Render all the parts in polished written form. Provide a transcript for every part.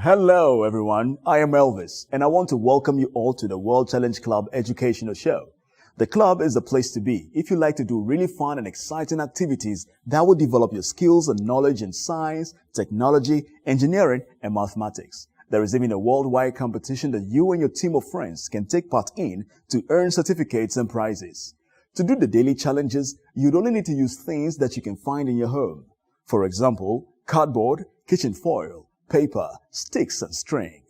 Hello everyone, I am Elvis and I want to welcome you all to the World Challenge Club educational show. The club is the place to be if you like to do really fun and exciting activities that will develop your skills and knowledge in science, technology, engineering, and mathematics. There is even a worldwide competition that you and your team of friends can take part in to earn certificates and prizes. To do the daily challenges, you'd only need to use things that you can find in your home. For example, cardboard, kitchen foil, paper, sticks, and string.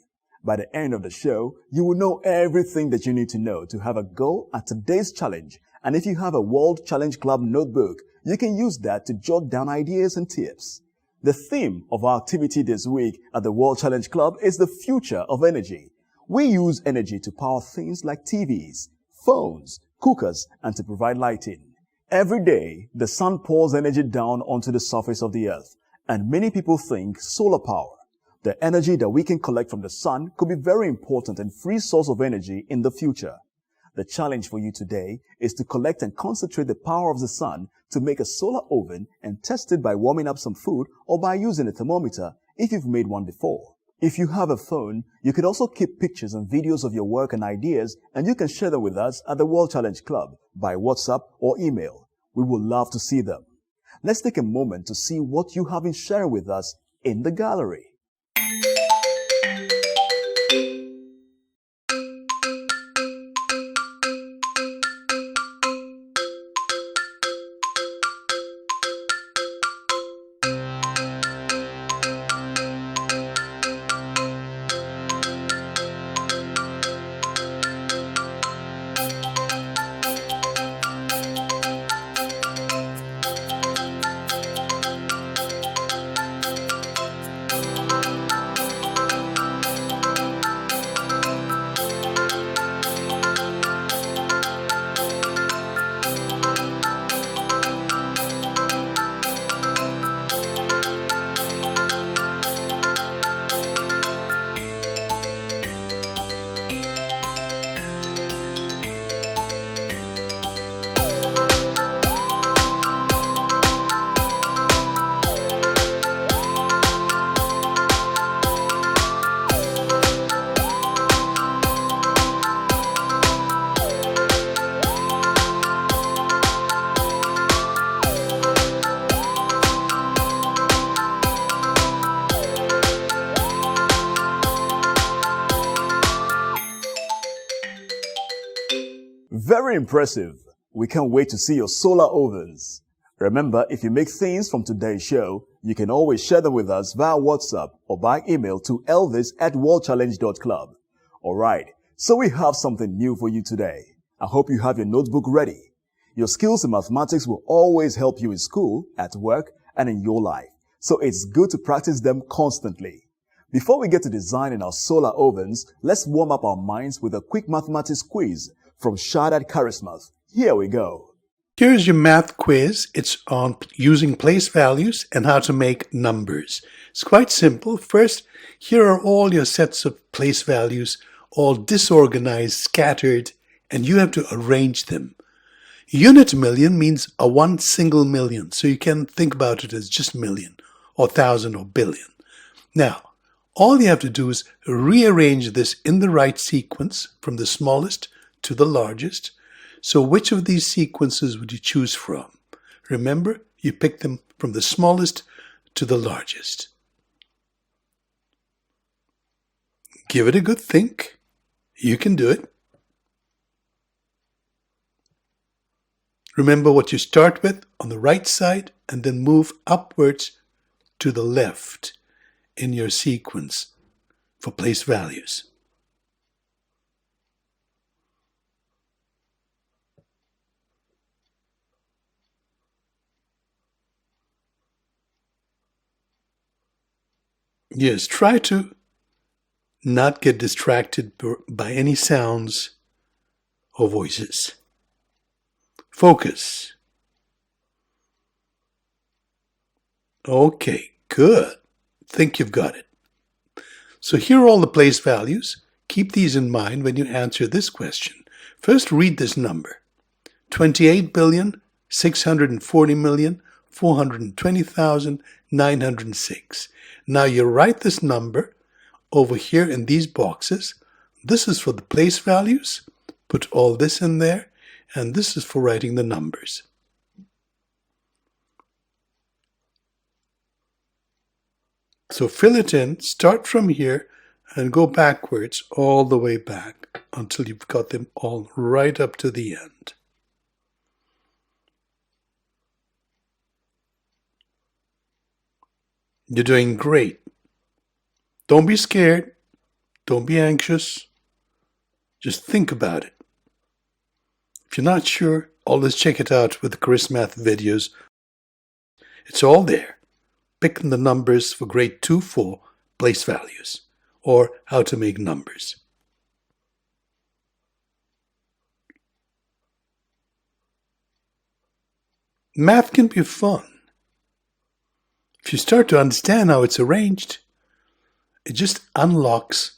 By the end of the show, you will know everything that you need to know to have a go at today's challenge. And if you have a World Challenge Club notebook, you can use that to jot down ideas and tips. The theme of our activity this week at the World Challenge Club is the future of energy. We use energy to power things like TVs, phones, cookers, and to provide lighting. Every day, the sun pours energy down onto the surface of the earth, and many people think solar power, the energy that we can collect from the sun, could be very important and free source of energy in the future. The challenge for you today is to collect and concentrate the power of the sun to make a solar oven and test it by warming up some food or by using a thermometer if you've made one before. If you have a phone, you could also keep pictures and videos of your work and ideas, and you can share them with us at the World Challenge Club by WhatsApp or email. We would love to see them. Let's take a moment to see what you have been sharing with us in the gallery. Very impressive. We can't wait to see your solar ovens. Remember, if you make things from today's show, you can always share them with us via WhatsApp or by email to elvis@worldchallenge.club. Alright, so we have something new for you today. I hope you have your notebook ready. Your skills in mathematics will always help you in school, at work, and in your life. So it's good to practice them constantly. Before we get to designing our solar ovens, let's warm up our minds with a quick mathematics quiz from Shadad Charismath. Here we go. Here's your math quiz. It's on using place values and how to make numbers. It's quite simple. First, here are all your sets of place values, all disorganized, scattered, and you have to arrange them. Unit million means a one single million, so you can think about it as just million or thousand or billion. Now, all you have to do is rearrange this in the right sequence from the smallest to the largest. So which of these sequences would you choose from? Remember, you pick them from the smallest to the largest. Give it a good think. You can do it. Remember what you start with on the right side and then move upwards to the left in your sequence for place values. Yes, try to not get distracted by any sounds or voices. Focus. Okay, good. Think you've got it. So here are all the place values. Keep these in mind when you answer this question. First, read this number. 28,640,420,906. Now you write this number over here in these boxes. This is for the place values. Put all this in there, and this is for writing the numbers. So fill it in, start from here, and go backwards all the way back until you've got them all right up to the end. You're doing great. Don't be scared. Don't be anxious. Just think about it. If you're not sure, always check it out with the Chris Math videos. It's all there. Picking the numbers for grade 2-4 place values, or how to make numbers. Math can be fun. If you start to understand how it's arranged, it just unlocks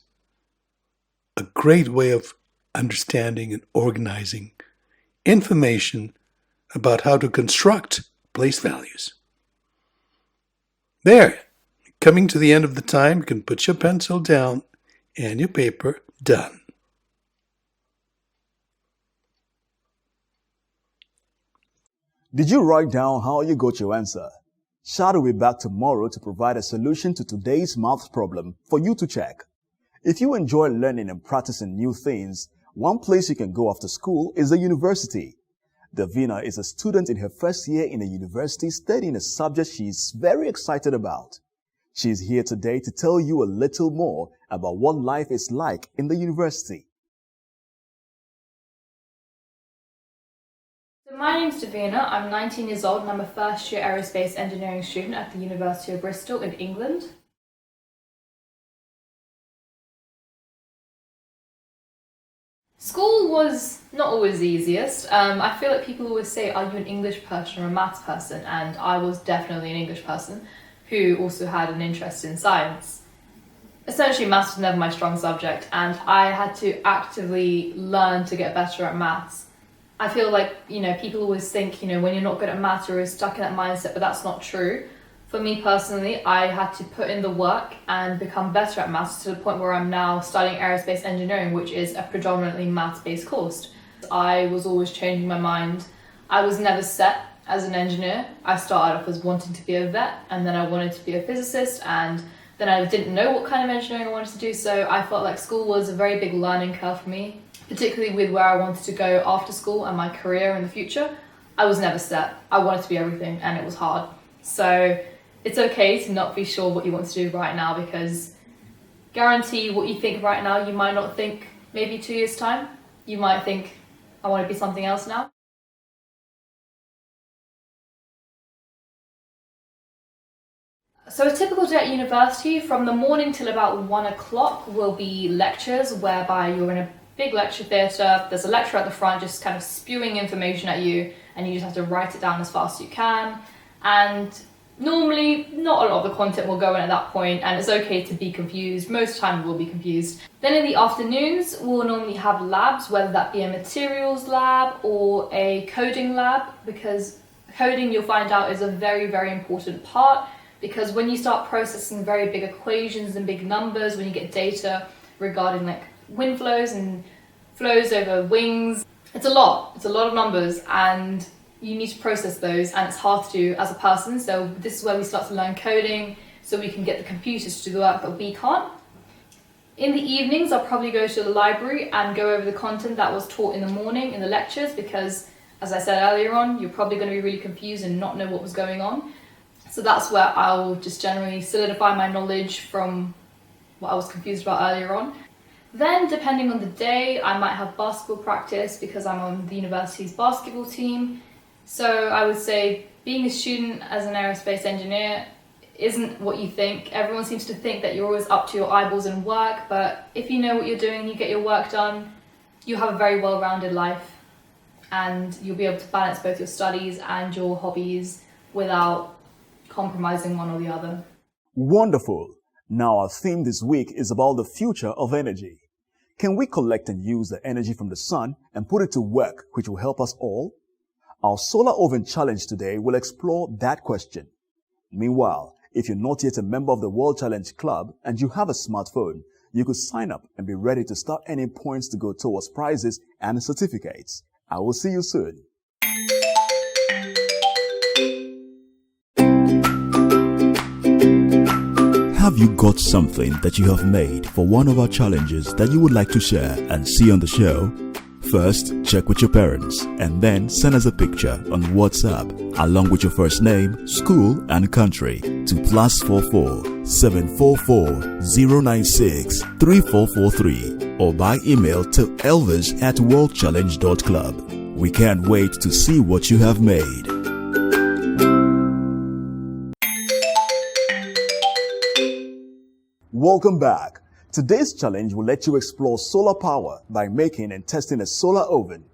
a great way of understanding and organizing information about how to construct place values. There, coming to the end of the time, you can put your pencil down and your paper. Done. Did you write down how you got your answer? Shad will be back tomorrow to provide a solution to today's maths problem for you to check. If you enjoy learning and practicing new things, one place you can go after school is the university. Davina is a student in her first year in a university studying a subject she is very excited about. She is here today to tell you a little more about what life is like in the university. So my name's Davina, I'm 19 years old and I'm a first year aerospace engineering student at the University of Bristol in England. School was not always the easiest. I feel like people always say, are you an English person or a maths person? And I was definitely an English person who also had an interest in science. Essentially, maths was never my strong subject and I had to actively learn to get better at maths. I feel like, people always think, when you're not good at maths, you're always stuck in that mindset, but that's not true. For me personally, I had to put in the work and become better at maths to the point where I'm now studying aerospace engineering, which is a predominantly maths-based course. I was always changing my mind. I was never set as an engineer. I started off as wanting to be a vet, and then I wanted to be a physicist, and then I didn't know what kind of engineering I wanted to do, so I felt like school was a very big learning curve for me, particularly with where I wanted to go after school and my career in the future. I was never set. I wanted to be everything, and it was hard. So it's okay to not be sure what you want to do right now, because guarantee what you think right now, you might not think maybe 2 years' time. You might think, I want to be something else now. So a typical day at university, from the morning till about 1 o'clock will be lectures, whereby you're in a big lecture theatre. There's a lecturer at the front just kind of spewing information at you, and you just have to write it down as fast as you can. And normally, not a lot of the content will go in at that point, and it's okay to be confused. Most time we'll be confused. Then in the afternoons, we'll normally have labs, whether that be a materials lab or a coding lab, because coding, you'll find out, is a very, very important part, because when you start processing very big equations and big numbers, when you get data regarding like wind flows and flows over wings, it's a lot of numbers, and you need to process those, and it's hard to do as a person. So this is where we start to learn coding, so we can get the computers to do the work that we can't. In the evenings, I'll probably go to the library and go over the content that was taught in the morning in the lectures, because as I said earlier on, you're probably going to be really confused and not know what was going on. So that's where I'll just generally solidify my knowledge from what I was confused about earlier on. Then, depending on the day, I might have basketball practice because I'm on the university's basketball team. So I would say being a student as an aerospace engineer isn't what you think. Everyone seems to think that you're always up to your eyeballs in work, but if you know what you're doing, you get your work done, you have a very well-rounded life, and you'll be able to balance both your studies and your hobbies without compromising one or the other. Wonderful. Now our theme this week is about the future of energy. Can we collect and use the energy from the sun and put it to work, which will help us all? Our solar oven challenge today will explore that question. Meanwhile, if you're not yet a member of the World Challenge Club and you have a smartphone, you could sign up and be ready to start earning points to go towards prizes and certificates. I will see you soon. Have you got something that you have made for one of our challenges that you would like to share and see on the show? First, check with your parents and then send us a picture on WhatsApp along with your first name, school and country to +44 744 096 3443 or by email to elvis@worldchallenge.club. We can't wait to see what you have made. Welcome back. Today's challenge will let you explore solar power by making and testing a solar oven.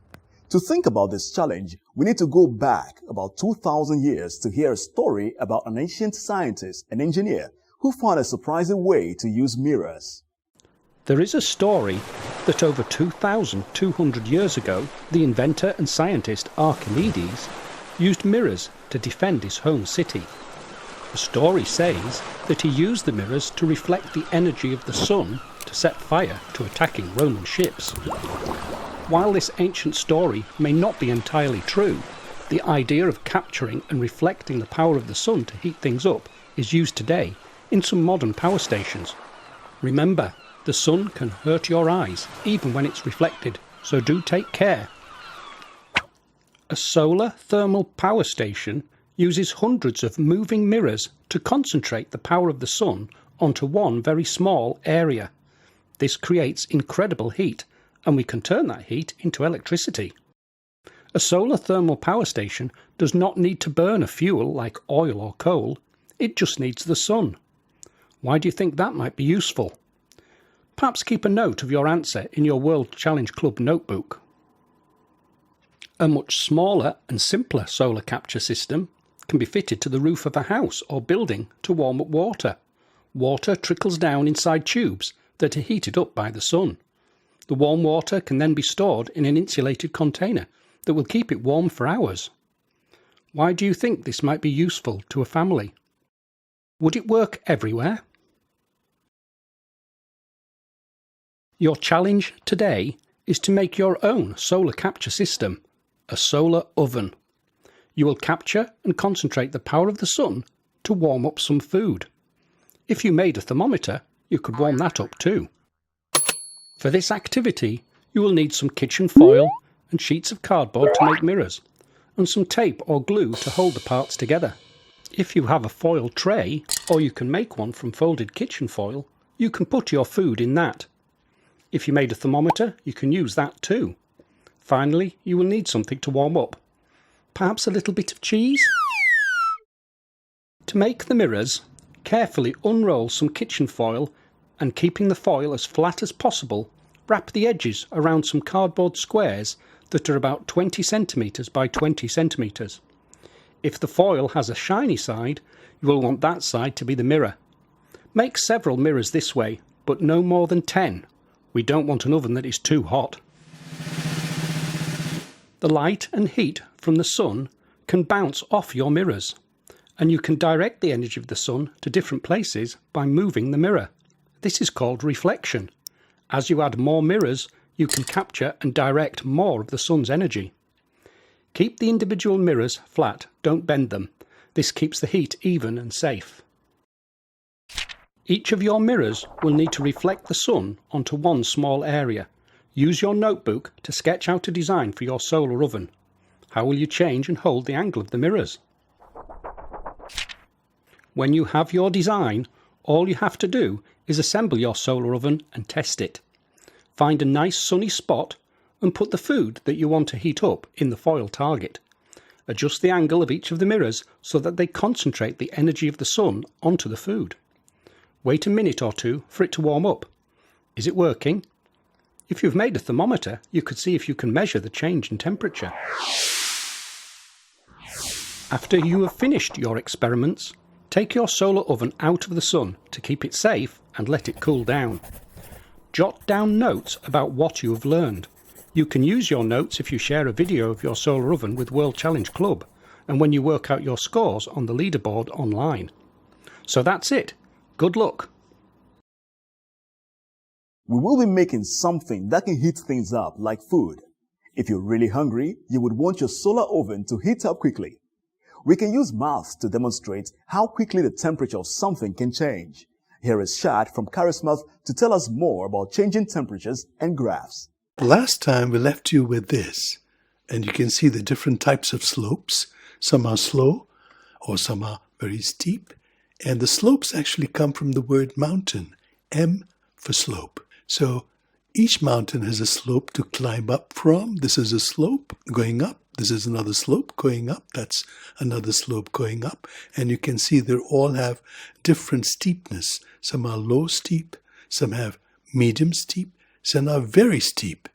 To think about this challenge, we need to go back about 2,000 years to hear a story about an ancient scientist and engineer who found a surprising way to use mirrors. There is a story that over 2,200 years ago, the inventor and scientist Archimedes used mirrors to defend his home city. The story says that he used the mirrors to reflect the energy of the sun to set fire to attacking Roman ships. While this ancient story may not be entirely true, the idea of capturing and reflecting the power of the sun to heat things up is used today in some modern power stations. Remember, the sun can hurt your eyes even when it's reflected, so do take care. A solar thermal power station uses hundreds of moving mirrors to concentrate the power of the sun onto one very small area. This creates incredible heat, and we can turn that heat into electricity. A solar thermal power station does not need to burn a fuel like oil or coal, it just needs the sun. Why do you think that might be useful? Perhaps keep a note of your answer in your World Challenge Club notebook. A much smaller and simpler solar capture system can be fitted to the roof of a house or building to warm up water. Water trickles down inside tubes that are heated up by the sun. The warm water can then be stored in an insulated container that will keep it warm for hours. Why do you think this might be useful to a family? Would it work everywhere? Your challenge today is to make your own solar capture system, a solar oven. You will capture and concentrate the power of the sun to warm up some food. If you made a thermometer, you could warm that up too. For this activity, you will need some kitchen foil and sheets of cardboard to make mirrors, and some tape or glue to hold the parts together. If you have a foil tray, or you can make one from folded kitchen foil, you can put your food in that. If you made a thermometer, you can use that too. Finally, you will need something to warm up. Perhaps a little bit of cheese? To make the mirrors, carefully unroll some kitchen foil and, keeping the foil as flat as possible, wrap the edges around some cardboard squares that are about 20 centimetres by 20 centimetres. If the foil has a shiny side, you will want that side to be the mirror. Make several mirrors this way, but no more than 10. We don't want an oven that is too hot. The light and heat from the sun can bounce off your mirrors, and you can direct the energy of the sun to different places by moving the mirror. This is called reflection. As you add more mirrors, you can capture and direct more of the sun's energy. Keep the individual mirrors flat, don't bend them. This keeps the heat even and safe. Each of your mirrors will need to reflect the sun onto one small area. Use your notebook to sketch out a design for your solar oven. How will you change and hold the angle of the mirrors? When you have your design, all you have to do is assemble your solar oven and test it. Find a nice sunny spot and put the food that you want to heat up in the foil target. Adjust the angle of each of the mirrors so that they concentrate the energy of the sun onto the food. Wait a minute or two for it to warm up. Is it working? If you've made a thermometer, you could see if you can measure the change in temperature. After you have finished your experiments, take your solar oven out of the sun to keep it safe and let it cool down. Jot down notes about what you have learned. You can use your notes if you share a video of your solar oven with World Challenge Club and when you work out your scores on the leaderboard online. So that's it. Good luck. We will be making something that can heat things up like food. If you're really hungry, you would want your solar oven to heat up quickly. We can use maths to demonstrate how quickly the temperature of something can change. Here is Shad from Charismath to tell us more about changing temperatures and graphs. Last time we left you with this, and you can see the different types of slopes. Some are slow, or some are very steep. And the slopes actually come from the word mountain, M for slope. So each mountain has a slope to climb up from. This is a slope going up. This is another slope going up. That's another slope going up. And you can see they all have different steepness. Some are low steep, some have medium steep, some are very steep.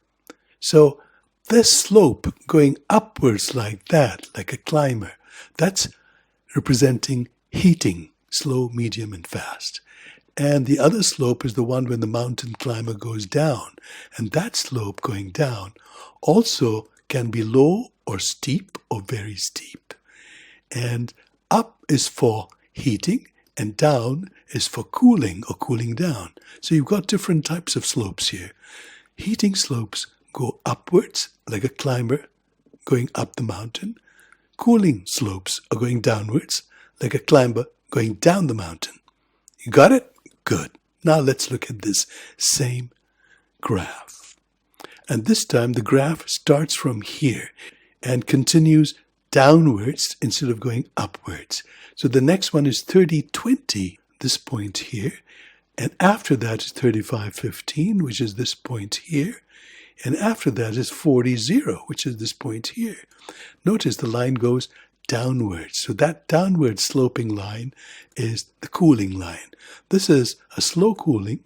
So this slope going upwards like that, like a climber, that's representing heating, slow, medium, and fast. And the other slope is the one when the mountain climber goes down. And that slope going down also can be low or steep or very steep. And up is for heating and down is for cooling or cooling down. So you've got different types of slopes here. Heating slopes go upwards like a climber going up the mountain. Cooling slopes are going downwards like a climber going down the mountain. You got it? Good. Now let's look at this same graph. And this time the graph starts from here and continues downwards instead of going upwards. So the next one is 30-20, this point here. And after that is 35-15, which is this point here. And after that is 40-0, which is this point here. Notice the line goes downwards. So that downward sloping line is the cooling line. This is a slow cooling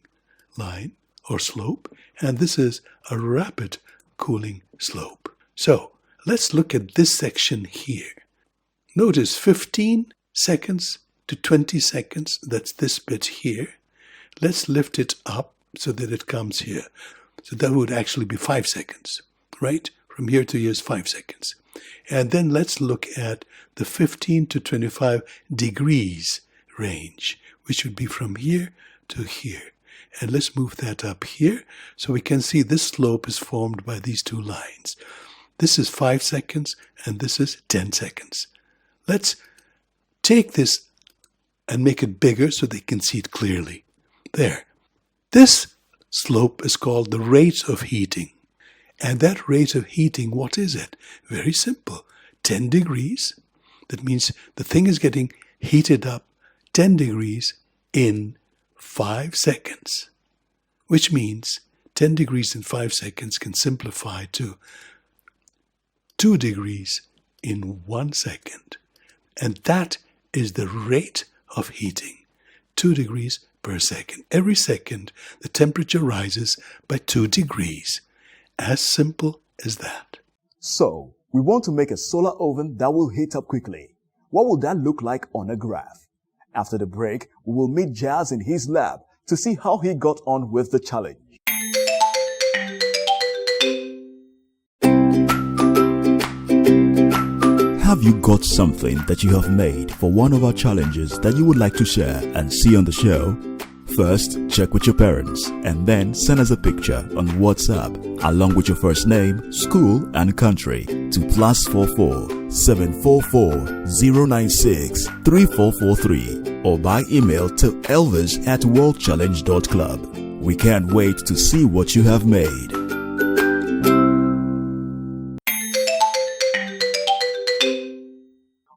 line or slope, and this is a rapid cooling slope. So let's look at this section here. Notice 15 seconds to 20 seconds, that's this bit here. Let's lift it up so that it comes here. So that would actually be 5 seconds, right? From here to here is 5 seconds. And then let's look at the 15 to 25 degrees range, which would be from here to here. And let's move that up here so we can see this slope is formed by these two lines. This is 5 seconds and this is 10 seconds. Let's take this and make it bigger so they can see it clearly. There. This slope is called the rate of heating. And that rate of heating, what is it? Very simple. 10 degrees. That means the thing is getting heated up 10 degrees in 5 seconds. Which means 10 degrees in 5 seconds can simplify to 2 degrees in 1 second. And that is the rate of heating. 2 degrees per second. Every second, the temperature rises by 2 degrees. As simple as that. So, we want to make a solar oven that will heat up quickly. What will that look like on a graph? After the break, we will meet Jazz in his lab to see how he got on with the challenge. Have you got something that you have made for one of our challenges that you would like to share and see on the show? First, check with your parents and then send us a picture on WhatsApp along with your first name, school and country to +44 744 096 3443 or by email to elvis@worldchallenge.club. We can't wait to see what you have made.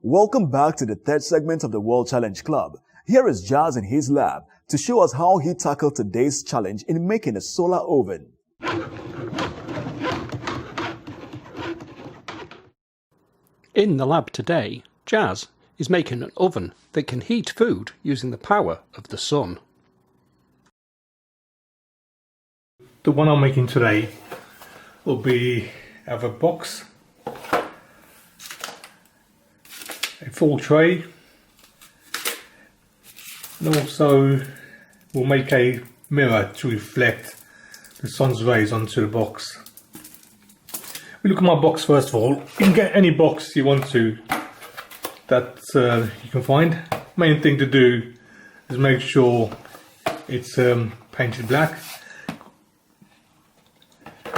Welcome back to the third segment of the World Challenge Club. Here is Jazz in his lab to show us how he tackled today's challenge in making a solar oven. In the lab today, Jazz is making an oven that can heat food using the power of the sun. The one I'm making today will be have a box, a full tray, and also we'll make a mirror to reflect the sun's rays onto the box. We look at my box first of all. You can get any box you want to that you can find. Main thing to do is make sure it's painted black.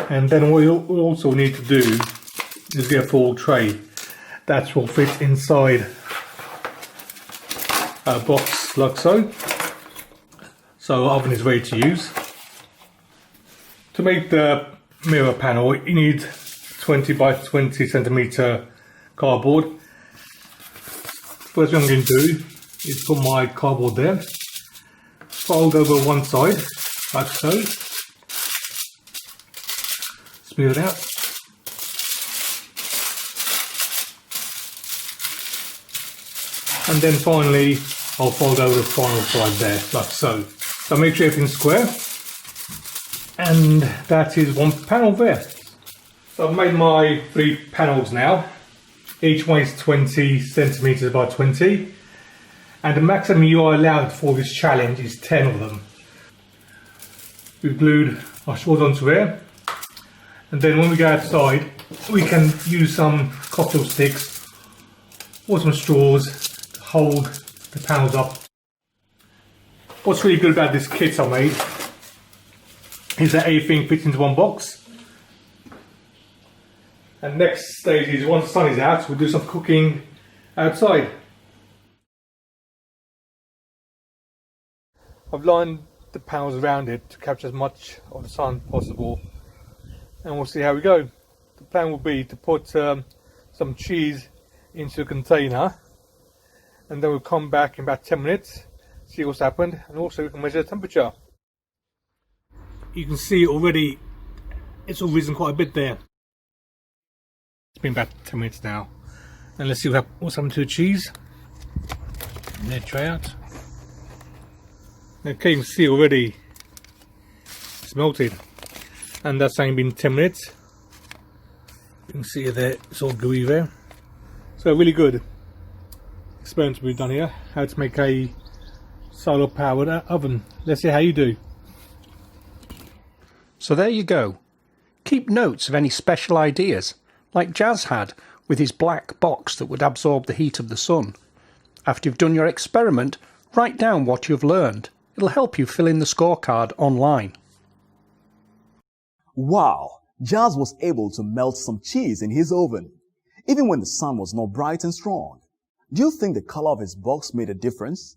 And then what you also need to do is get a full tray. That will fit inside a box like so. So our oven is ready to use. To make the mirror panel, you need 20 by 20 centimeter cardboard. First thing I'm going to do is put my cardboard there, fold over one side like so, smooth it out, and then finally I'll fold over the final side there like so. So make sure everything's square, and that is one panel there. So I've made my 3 panels now. Each one is 20 centimeters by 20, and the maximum you are allowed for this challenge is 10 of them. We've glued our straws onto there, and then when we go outside we can use some cocktail sticks or some straws to hold the panels up. What's really good about this kit I made is that everything fits into one box. And next stage is, once the sun is out, we'll do some cooking outside. I've lined the panels around it to capture as much of the sun possible, and we'll see how we go. The plan will be to put some cheese into a container, and then we'll come back in about 10 minutes, see what's happened, and also we can measure the temperature. You can see already it's all risen quite a bit there. It's been about 10 minutes now, and let's see what's happened to the cheese. And then try out. Okay, you can see already it's melted, and that's only been 10 minutes. You can see there it's all gooey there. So really good experiment we've done here, how to make a solar powered oven. Let's see how you do. So there you go. Keep notes of any special ideas, like Jazz had with his black box that would absorb the heat of the sun. After you've done your experiment, write down what you've learned. It'll help you fill in the scorecard online. Wow, Jazz was able to melt some cheese in his oven, even when the sun was not bright and strong. Do you think the color of his box made a difference?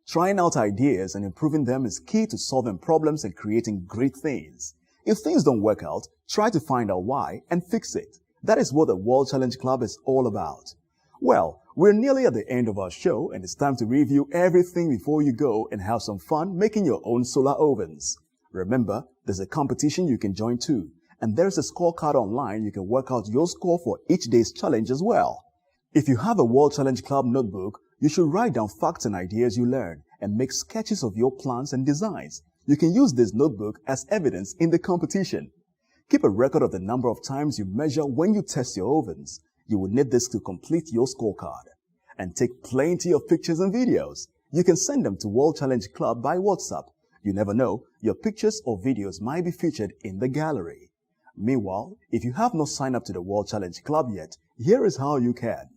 Trying out ideas and improving them is key to solving problems and creating great things. If things don't work out, try to find out why and fix it. That is what the World Challenge Club is all about. Well, we're nearly at the end of our show, and it's time to review everything before you go and have some fun making your own solar ovens. Remember, there's a competition you can join too, and there's a scorecard online you can work out your score for each day's challenge as well. If you have a World Challenge Club notebook, you should write down facts and ideas you learn and make sketches of your plans and designs. You can use this notebook as evidence in the competition. Keep a record of the number of times you measure when you test your ovens. You will need this to complete your scorecard. And take plenty of pictures and videos. You can send them to World Challenge Club by WhatsApp. You never know, your pictures or videos might be featured in the gallery. Meanwhile, if you have not signed up to the World Challenge Club yet, here is how you can.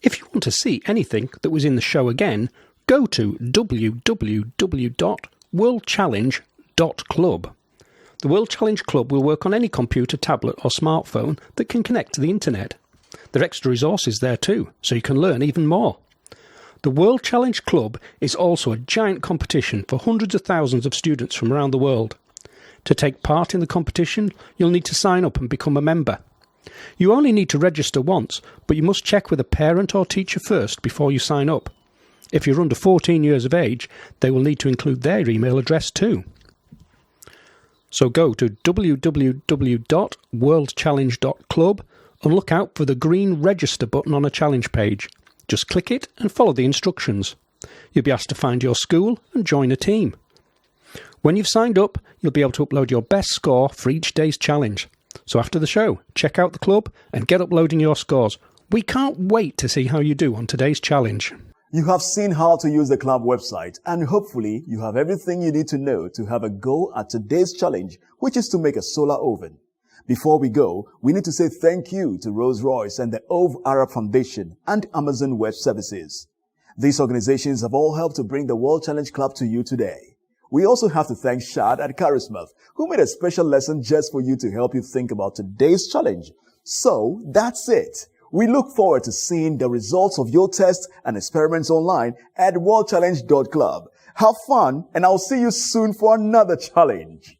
If you want to see anything that was in the show again, go to www.worldchallenge.club. The World Challenge Club will work on any computer, tablet or smartphone that can connect to the internet. There are extra resources there too, so you can learn even more. The World Challenge Club is also a giant competition for hundreds of thousands of students from around the world. To take part in the competition, you'll need to sign up and become a member. You only need to register once, but you must check with a parent or teacher first before you sign up. If you're under 14 years of age, they will need to include their email address too. So go to www.worldchallenge.club and look out for the green register button on a challenge page. Just click it and follow the instructions. You'll be asked to find your school and join a team. When you've signed up, you'll be able to upload your best score for each day's challenge. So after the show, check out the club and get uploading your scores. We can't wait to see how you do on today's challenge. You have seen how to use the club website, and hopefully you have everything you need to know to have a go at today's challenge, which is to make a solar oven. Before we go, we need to say thank you to Rolls-Royce and the Ove Arab Foundation and Amazon Web Services. These organizations have all helped to bring the World Challenge Club to you today. We also have to thank Shad at Charismath, who made a special lesson just for you to help you think about today's challenge. So that's it. We look forward to seeing the results of your tests and experiments online at worldchallenge.club. Have fun, and I'll see you soon for another challenge.